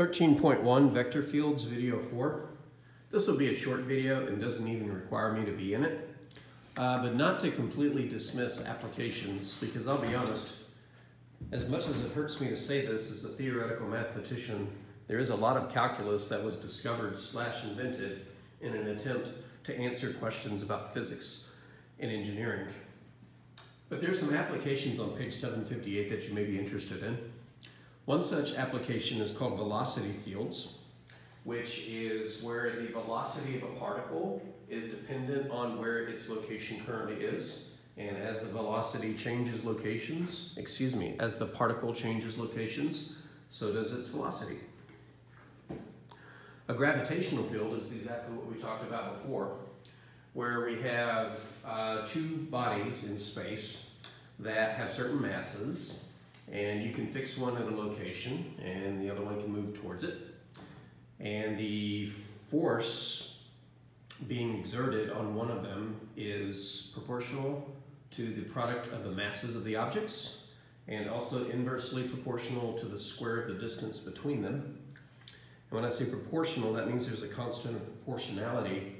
13.1 Vector Fields, Video 4. This will be a short video and doesn't even require me to be in it. But not to completely dismiss applications, because I'll be honest, as much as it hurts me to say this as a theoretical mathematician, there is a lot of calculus that was discovered / invented in an attempt to answer questions about physics and engineering. But there's some applications on page 758 that you may be interested in. One such application is called velocity fields, which is where the velocity of a particle is dependent on where its location currently is. And as the velocity changes locations, as the particle changes locations, so does its velocity. A gravitational field is exactly what we talked about before, where we have two bodies in space that have certain masses, and you can fix one at a location and the other one can move towards it. And the force being exerted on one of them is proportional to the product of the masses of the objects, and also inversely proportional to the square of the distance between them. And when I say proportional, that means there's a constant of proportionality,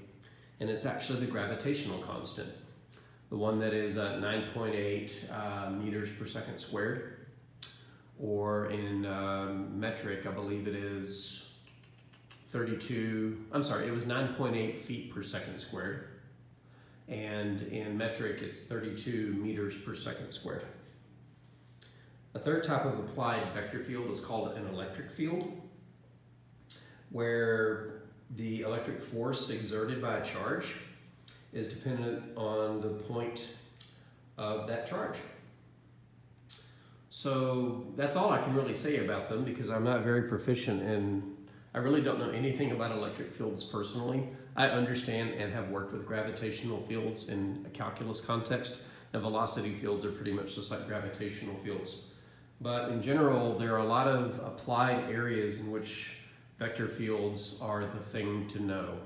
and it's actually the gravitational constant, the one that is 9.8 meters per second squared, or in metric, I believe it is it was 9.8 feet per second squared, and in metric it's 32 meters per second squared. A third type of applied vector field is called an electric field, where the electric force exerted by a charge is dependent on the point of that charge. So that's all I can really say about them, because I'm not very proficient and I really don't know anything about electric fields personally. I understand and have worked with gravitational fields in a calculus context, and velocity fields are pretty much just like gravitational fields. But in general, there are a lot of applied areas in which vector fields are the thing to know.